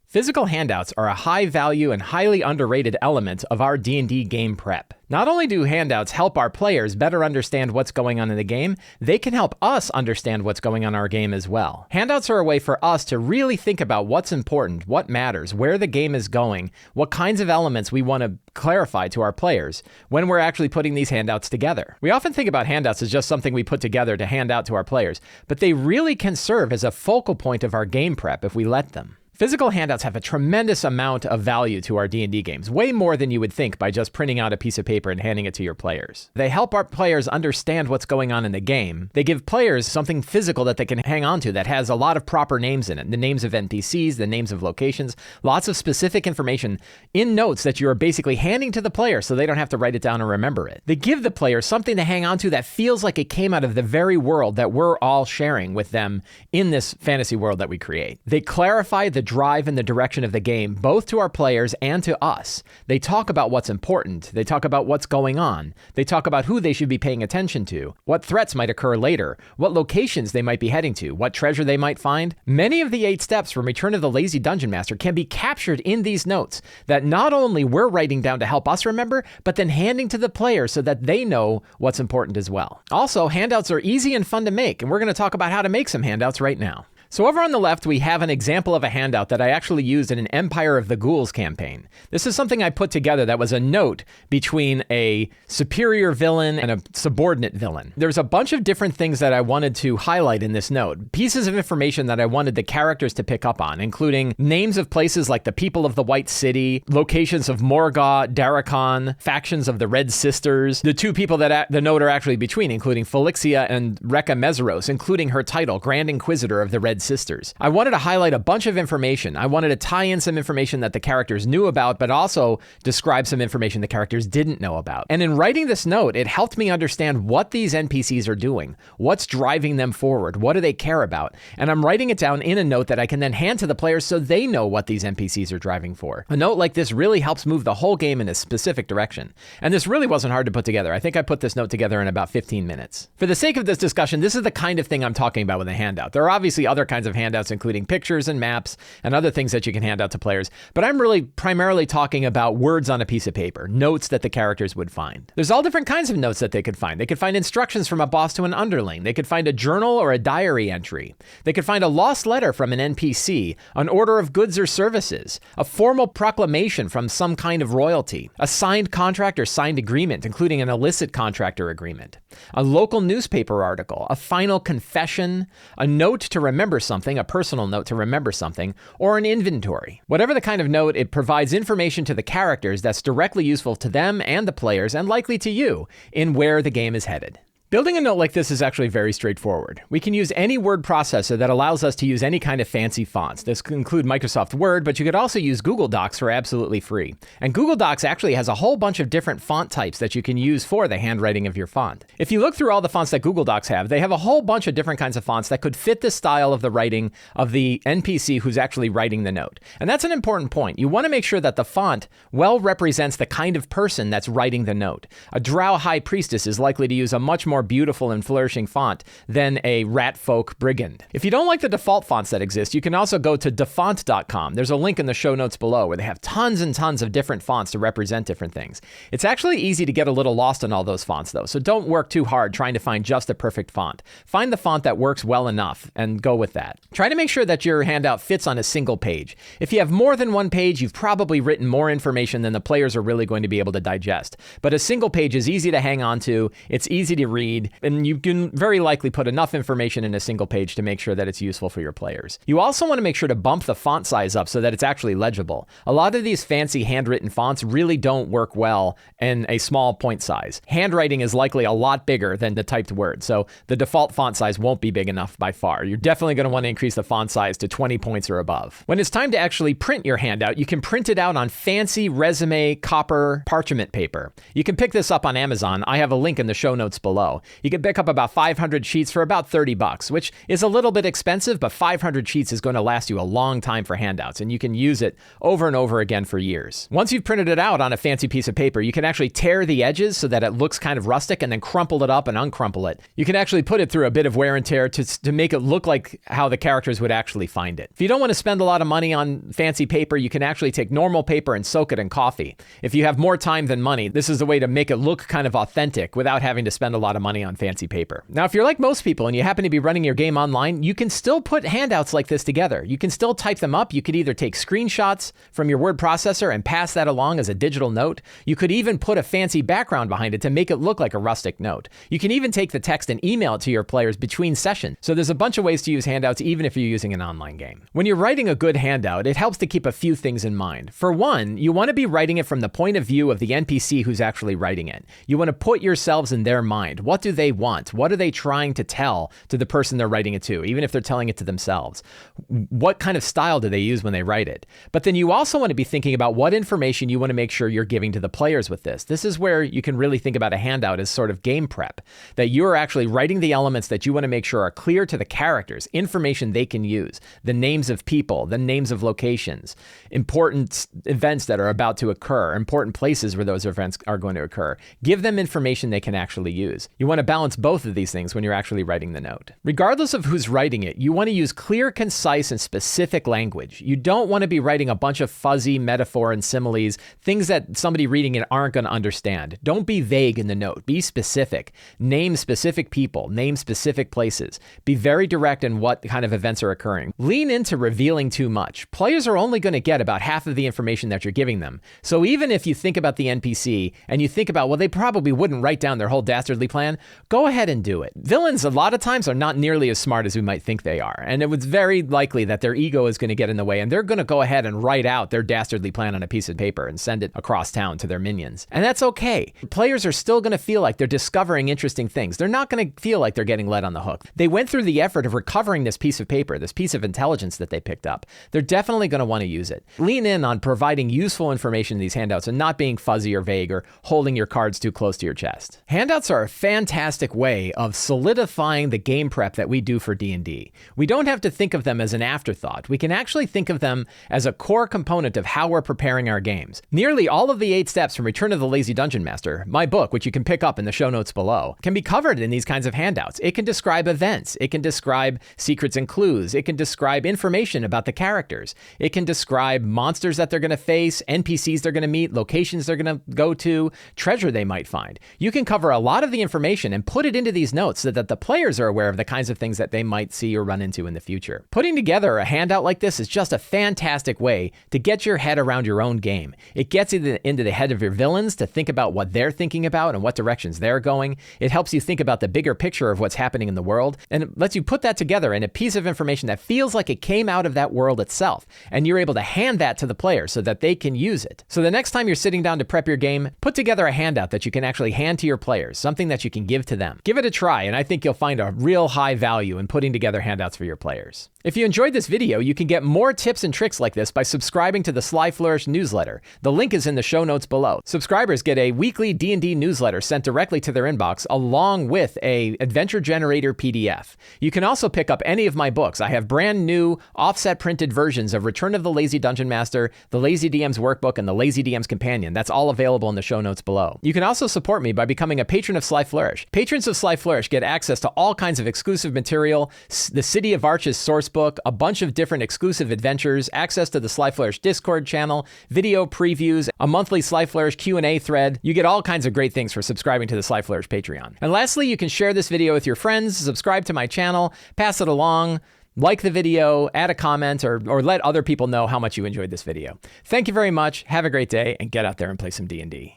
Physical handouts are a high-value and highly underrated element of our D&D game prep. Not only do handouts help our players better understand what's going on in the game, they can help us understand what's going on in our game as well. Handouts are a way for us to really think about what's important, what matters, where the game is going, what kinds of elements we want to clarify to our players when we're actually putting these handouts together. We often think about handouts as just something we put together to hand out to our players, but they really can serve as a focal point of our game prep if we let them. Physical handouts have a tremendous amount of value to our D&D games, way more than you would think by just printing out a piece of paper and handing it to your players. They help our players understand what's going on in the game. They give players something physical that they can hang on to that has a lot of proper names in it. The names of NPCs, the names of locations, lots of specific information in notes that you're basically handing to the player so they don't have to write it down or remember it. They give the player something to hang on to that feels like it came out of the very world that we're all sharing with them in this fantasy world that we create. They clarify the drive and the direction of the game, both to our players and to us. They talk about what's important. They talk about what's going on. They talk about who they should be paying attention to, what threats might occur later, what locations they might be heading to, what treasure they might find. Many of the 8 steps from Return of the Lazy Dungeon Master can be captured in these notes that not only we're writing down to help us remember, but then handing to the player so that they know what's important as well. Also, handouts are easy and fun to make, and we're going to talk about how to make some handouts right now. So over on the left, we have an example of a handout that I actually used in an Empire of the Ghouls campaign. This is something I put together that was a note between a superior villain and a subordinate villain. There's a bunch of different things that I wanted to highlight in this note, pieces of information that I wanted the characters to pick up on, including names of places like the People of the White City, locations of Morgoth, Daracon, factions of the Red Sisters, the 2 people that the note are actually between, including Felixia and Rekka Meseros, including her title, Grand Inquisitor of the Red Sisters. I wanted to highlight a bunch of information. I wanted to tie in some information that the characters knew about, but also describe some information the characters didn't know about. And in writing this note, it helped me understand what these NPCs are doing, what's driving them forward, what do they care about. And I'm writing it down in a note that I can then hand to the players so they know what these NPCs are driving for. A note like this really helps move the whole game in a specific direction. And this really wasn't hard to put together. I think I put this note together in about 15 minutes. For the sake of this discussion, this is the kind of thing I'm talking about with a handout. There are obviously other kinds of handouts, including pictures and maps and other things that you can hand out to players, but I'm really primarily talking about words on a piece of paper, notes that the characters would find. There's all different kinds of notes that they could find. They could find instructions from a boss to an underling. They could find a journal or a diary entry. They could find a lost letter from an NPC, an order of goods or services, a formal proclamation from some kind of royalty, a signed contract or signed agreement, including an illicit contract or agreement, a local newspaper article, a final confession, a note to remember something, a personal note to remember something, or an inventory. Whatever the kind of note, it provides information to the characters that's directly useful to them and the players, and likely to you, in where the game is headed. Building a note like this is actually very straightforward. We can use any word processor that allows us to use any kind of fancy fonts. This could include Microsoft Word, but you could also use Google Docs for absolutely free. And Google Docs actually has a whole bunch of different font types that you can use for the handwriting of your font. If you look through all the fonts that Google Docs have, they have a whole bunch of different kinds of fonts that could fit the style of the writing of the NPC who's actually writing the note. And that's an important point. You want to make sure that the font well represents the kind of person that's writing the note. A drow high priestess is likely to use a much more beautiful and flourishing font than a rat folk brigand. If you don't like the default fonts that exist, you can also go to DaFont.com. There's a link in the show notes below where they have tons and tons of different fonts to represent different things. It's actually easy to get a little lost in all those fonts though, so don't work too hard trying to find just the perfect font. Find the font that works well enough and go with that. Try to make sure that your handout fits on a single page. If you have more than one page, you've probably written more information than the players are really going to be able to digest. But a single page is easy to hang on to, it's easy to read, and you can very likely put enough information in a single page to make sure that it's useful for your players. You also want to make sure to bump the font size up so that it's actually legible. A lot of these fancy handwritten fonts really don't work well in a small point size. Handwriting is likely a lot bigger than the typed word, so the default font size won't be big enough by far. You're definitely going to want to increase the font size to 20 points or above. When it's time to actually print your handout, you can print it out on fancy resume copper parchment paper. You can pick this up on Amazon. I have a link in the show notes below. now. You can pick up about 500 sheets for about $30, which is a little bit expensive, but 500 sheets is going to last you a long time for handouts, and you can use it over and over again for years. Once you've printed it out on a fancy piece of paper, you can actually tear the edges so that it looks kind of rustic and then crumple it up and uncrumple it. You can actually put it through a bit of wear and tear to make it look like how the characters would actually find it. If you don't want to spend a lot of money on fancy paper, you can actually take normal paper and soak it in coffee. If you have more time than money, this is the way to make it look kind of authentic without having to spend a lot of money on fancy paper. Now, if you're like most people and you happen to be running your game online, you can still put handouts like this together. You can still type them up. You could either take screenshots from your word processor and pass that along as a digital note. You could even put a fancy background behind it to make it look like a rustic note. You can even take the text and email it to your players between sessions. So there's a bunch of ways to use handouts even if you're using an online game. When you're writing a good handout, it helps to keep a few things in mind. For one, you want to be writing it from the point of view of the NPC who's actually writing it. You want to put yourselves in their mind. What do they want? What are they trying to tell to the person they're writing it to, even if they're telling it to themselves? What kind of style do they use when they write it? But then you also want to be thinking about what information you want to make sure you're giving to the players with this. This is where you can really think about a handout as sort of game prep, that you're actually writing the elements that you want to make sure are clear to the characters, information they can use, the names of people, the names of locations, important events that are about to occur, important places where those events are going to occur. Give them information they can actually use. You want to balance both of these things when you're actually writing the note. Regardless of who's writing it, you want to use clear, concise, and specific language. You don't want to be writing a bunch of fuzzy metaphor and similes, things that somebody reading it aren't going to understand. Don't be vague in the note. Be specific. Name specific people. Name specific places. Be very direct in what kind of events are occurring. Lean into revealing too much. Players are only going to get about half of the information that you're giving them. So even if you think about the NPC and you think about, well, they probably wouldn't write down their whole dastardly plan, go ahead and do it. Villains, a lot of times, are not nearly as smart as we might think they are. And it was very likely that their ego is going to get in the way, and they're going to go ahead and write out their dastardly plan on a piece of paper and send it across town to their minions. And that's okay. Players are still going to feel like they're discovering interesting things. They're not going to feel like they're getting led on the hook. They went through the effort of recovering this piece of paper, this piece of intelligence that they picked up. They're definitely going to want to use it. Lean in on providing useful information in these handouts and not being fuzzy or vague or holding your cards too close to your chest. Handouts are a fantastic way of solidifying the game prep that we do for D&D. We don't have to think of them as an afterthought. We can actually think of them as a core component of how we're preparing our games. Nearly all of the 8 steps from Return of the Lazy Dungeon Master, my book, which you can pick up in the show notes below, can be covered in these kinds of handouts. It can describe events. It can describe secrets and clues. It can describe information about the characters. It can describe monsters that they're going to face, NPCs they're going to meet, locations they're going to go to, treasure they might find. You can cover a lot of the information and put it into these notes so that the players are aware of the kinds of things that they might see or run into in the future. Putting together a handout like this is just a fantastic way to get your head around your own game. It gets you into the head of your villains to think about what they're thinking about and what directions they're going. It helps you think about the bigger picture of what's happening in the world, and it lets you put that together in a piece of information that feels like it came out of that world itself, and you're able to hand that to the players so that they can use it. So the next time you're sitting down to prep your game, put together a handout that you can actually hand to your players, something that you can give to them. Give it a try, and I think you'll find a real high value in putting together handouts for your players. If you enjoyed this video, you can get more tips and tricks like this by subscribing to the Sly Flourish newsletter. The link is in the show notes below. Subscribers get a weekly D&D newsletter sent directly to their inbox along with a adventure generator PDF. You can also pick up any of my books. I have brand new offset printed versions of Return of the Lazy Dungeon Master, the Lazy DM's Workbook, and the Lazy DM's Companion. That's all available in the show notes below. You can also support me by becoming a patron of Sly Flourish. Patrons of Sly Flourish get access to all kinds of exclusive material, the City of Arches sourcebook, a bunch of different exclusive adventures, access to the Sly Flourish Discord channel, video previews, a monthly Sly Flourish Q&A thread. You get all kinds of great things for subscribing to the Sly Flourish Patreon. And lastly, you can share this video with your friends, subscribe to my channel, pass it along, like the video, add a comment, or let other people know how much you enjoyed this video. Thank you very much. Have a great day, and get out there and play some D&D.